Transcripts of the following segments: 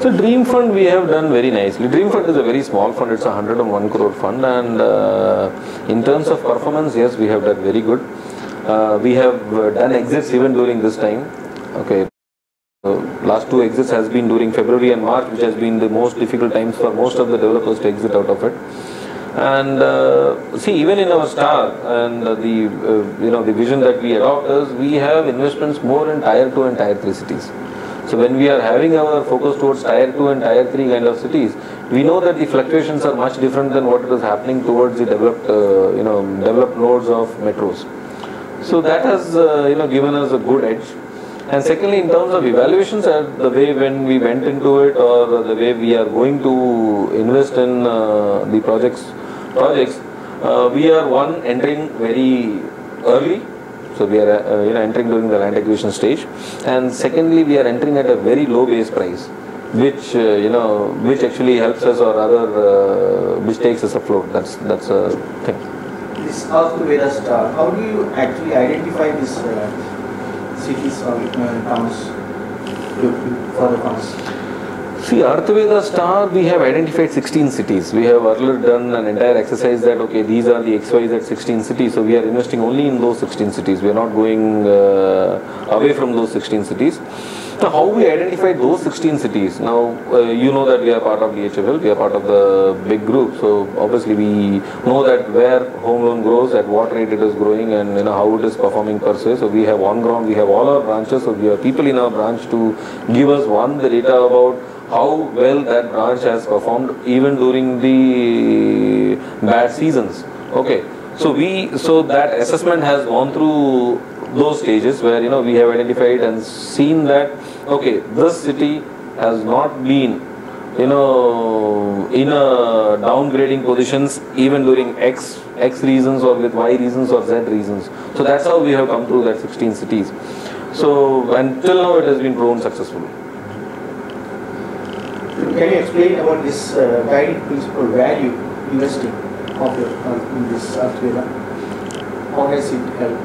So Dream Fund we have done very nicely. Dream Fund is a very small fund, it's a 101 crore fund, and in terms of performance, yes, we have done very good. We have done exits even during this time. Okay. Last two exits has been during February and March, which has been the most difficult times for most of the developers to exit out of it. And see, even in our star and the vision that we adopt is we have investments more in tier 2 and tier 3 cities. So when we are having our focus towards tier 2 and tier 3 kind of cities, we know that the fluctuations are much different than what is happening towards the developed nodes of metros. So that has given us a good edge. And secondly, in terms of evaluations, the way when we went into it, or the way we are going to invest in the projects, we are entering very early. So we are entering during the land acquisition stage, and secondly, we are entering at a very low base price, which which actually helps us, or rather which takes us afloat. That's a thing. This Arthaveda Star, how do you actually identify these cities or towns for the funds? See, Arthaveda Star, we have identified 16 cities. We have earlier done an entire exercise that, okay, these are the XYZ 16 cities, so we are investing only in those 16 cities. We are not going away from those 16 cities. Now, how we identified those 16 cities? Now, you know that we are part of DHFL, we are part of the big group, so obviously we know that where home loan grows, at what rate it is growing, and how it is performing per se. So we have on ground, we have all our branches, so we have people in our branch to give us the data about how well that branch has performed even during the bad seasons. Okay, so that assessment has gone through those stages where we have identified and seen that, okay, this city has not been in a downgrading positions even during X reasons, or with Y reasons or Z reasons. So that's how we have come through that 16 cities. So until now it has been proven successful. Can you explain about this guiding principle value investing of in this Arthaveda? How has it helped?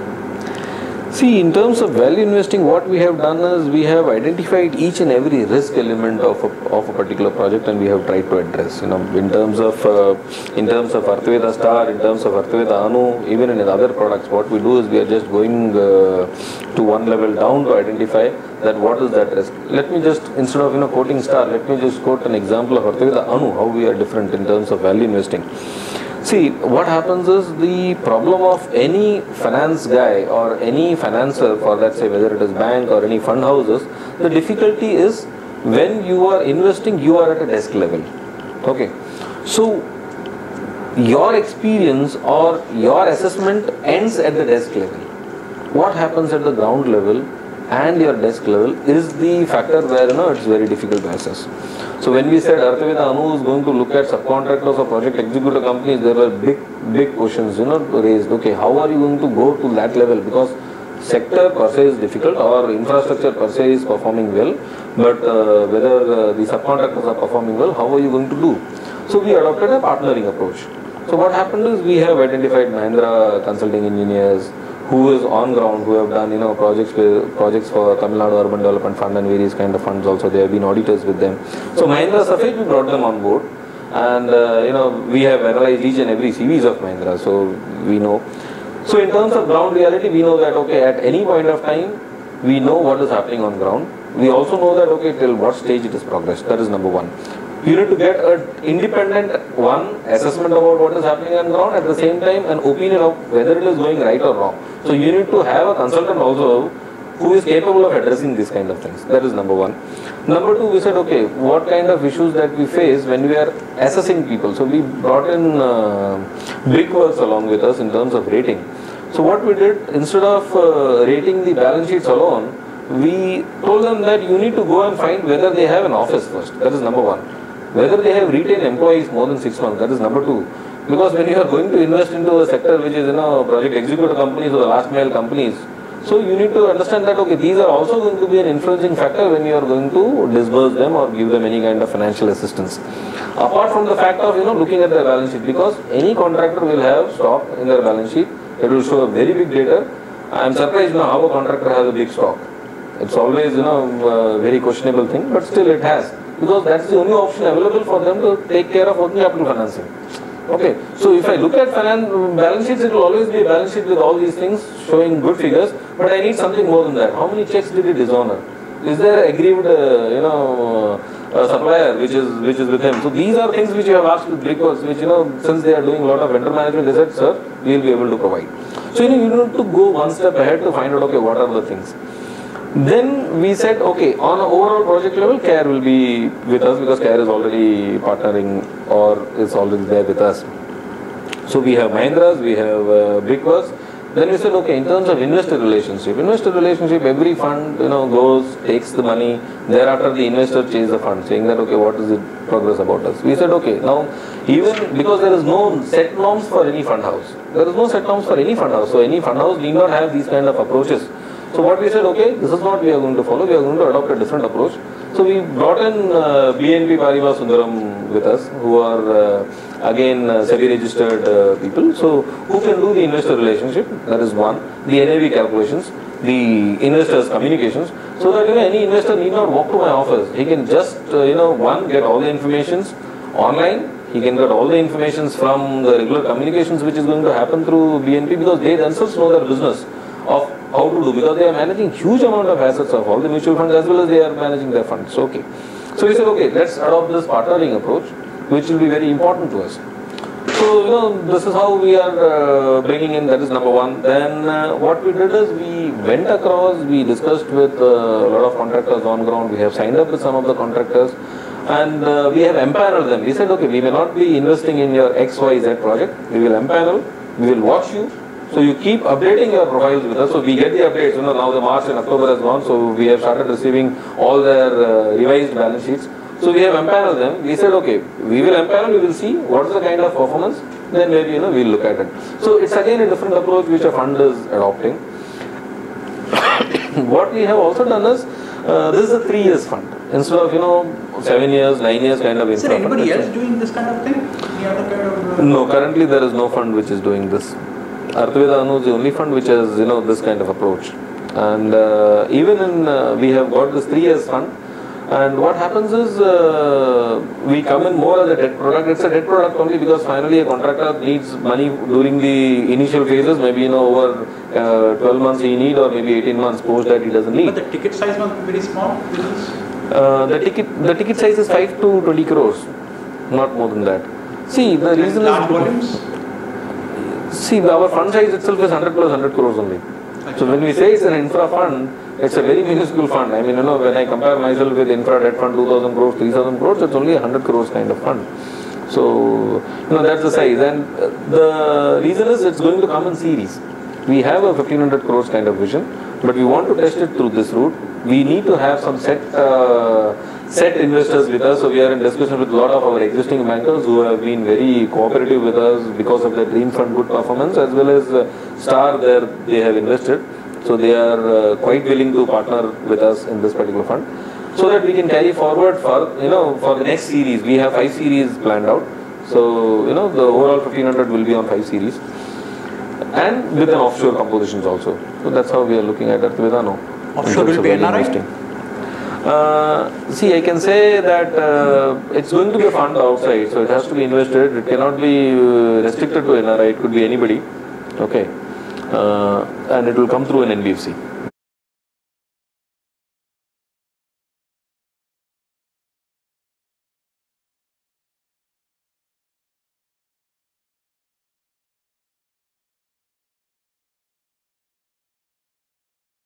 See, in terms of value investing, what we have done is we have identified each and every risk element of a particular project, and we have tried to address. In terms of Arthaveda Star, in terms of Arthaveda Anu, even in other products, what we do is we are just going to one level down to identify that what is that risk. Let me just, instead of quoting Star, let me just quote an example of Arthaveda Anu, how we are different in terms of value investing. See, what happens is the problem of any finance guy or any financer, for that, say whether it is bank or any fund houses, the difficulty is when you are investing, you are at a desk level. Okay, so your experience or your assessment ends at the desk level. What happens at the ground level and your desk level is the factor where it's very difficult to assess. So when we said Arthaveda Anu is going to look at subcontractors or project executor companies, there were big questions raised. Okay, how are you going to go to that level? Because sector per se is difficult, or infrastructure per se is performing well, but whether the subcontractors are performing well, how are you going to do? So we adopted a partnering approach. So what happened is we have identified Mahindra Consulting Engineers, who is on ground, who have done projects for Tamil Nadu Urban Development Fund and various kind of funds also. They have been auditors with them. So Mahindra Safed, we brought them on board, and we have analyzed each and every series of Mahindra, so we know. So in terms of ground reality, we know that, okay, at any point of time, we know what is happening on ground. We also know that, okay, till what stage it is progressed. That is number one. You need to get an independent assessment about what is happening on ground, at the same time an opinion of whether it is going right or wrong. So you need to have a consultant also who is capable of addressing these kind of things. That is number one. Number two, we said, okay, what kind of issues that we face when we are assessing people. So we brought in Brickworks along with us in terms of rating. So what we did, instead of rating the balance sheets alone, we told them that you need to go and find whether they have an office first. That is number one. Whether they have retained employees more than 6 months, that is number two. Because when you are going to invest into a sector which is project executor companies or the last mile companies, so you need to understand that, okay, these are also going to be an influencing factor when you are going to disburse them or give them any kind of financial assistance. Apart from the fact of looking at their balance sheet, because any contractor will have stock in their balance sheet, it will show a very big data. I am surprised how a contractor has a big stock. It's always a very questionable thing, but still it has. because that's the only option available for them to take care of working capital financing. Okay, so if I look at balance sheets, it will always be a balance sheet with all these things showing good figures, but I need something more than that. How many checks did he dishonor? Is there aggrieved, supplier which is with him? So these are things which you have asked with Brickworks, which since they are doing a lot of vendor management, they said, sir, we will be able to provide. So you need to go one step ahead to find out, okay, what are the things. Then we said, okay, on an overall project level, CARE will be with us because CARE is already partnering or is already there with us. So we have Mahindras, we have Brickworks. Then we said, okay, in terms of investor relationship, every fund goes, takes the money. Thereafter, the investor chases the fund, saying that, okay, what is the progress about us? We said, okay, now even because there is no set norms for any fund house, so any fund house need not have these kind of approaches. So what we said, okay, this is what we are going to follow, we are going to adopt a different approach. So we brought in BNP Paribas Sundaram with us, who are again SEBI registered people, so who can do the investor relationship, that is one, the NAV calculations, the investors communications, so that any investor need not walk to my office, he can just one, get all the informations online, he can get all the informations from the regular communications which is going to happen through BNP, because they themselves know their business of how to do, because they are managing huge amount of assets of all the mutual funds as well as they are managing their funds. Okay. So we said, okay, let's adopt this partnering approach, which will be very important to us. So, this is how we are bringing in, that is number one. Then what we did is we went across, we discussed with a lot of contractors on ground, we have signed up with some of the contractors, and we have empaneled them. We said, okay, we may not be investing in your XYZ project, we will empanel, we will watch you. So you keep updating your profiles with us. So we get the updates. Now the March and October has gone. So we have started receiving all their revised balance sheets. So we have empaneled them. We said, okay, we will empanel. We will see what is the kind of performance. Then maybe we'll look at it. So it's again a different approach which a fund is adopting. What we have also done is this is a 3 years fund instead of 7 years, 9 years kind of infra fund. Is there anybody else doing this kind of thing? Any other kind of? No, currently there is no fund which is doing this. Artaveda Anu is the only fund which has this kind of approach, and even in we have got this 3 years fund, and what happens is we come in more as a debt product. It's a debt product only because finally a contractor needs money during the initial phases, maybe over 12 months he need, or maybe 18 months post that he doesn't need. But the ticket size was very small. The ticket size is 5 to 20 crores, not more than that. See, the reason large is volumes. See, our fund size itself is 100 plus 100 crores only. So when we say it's an infra fund, it's a very minuscule fund. I mean, when I compare myself with infra debt fund 2000 crores, 3000 crores, it's only 100 crores kind of fund. So, that's the size. And the reason is it's going to come in series. We have a 1500 crores kind of vision, but we want to test it through this route. We need to have some set investors with us, so we are in discussion with a lot of our existing bankers who have been very cooperative with us because of their Dream Fund good performance, as well as Star there they have invested, so they are quite willing to partner with us in this particular fund, so that we can carry forward for for the next series. We have 5 series planned out, so the overall 1500 will be on 5 series, and with an offshore compositions also. So that's how we are looking at Artaveda now. Offshore will be NRI? See, I can say that it's going to be a fund outside, so it has to be invested. It cannot be restricted to NRI. It could be anybody. Okay, and it will come through an NBFC.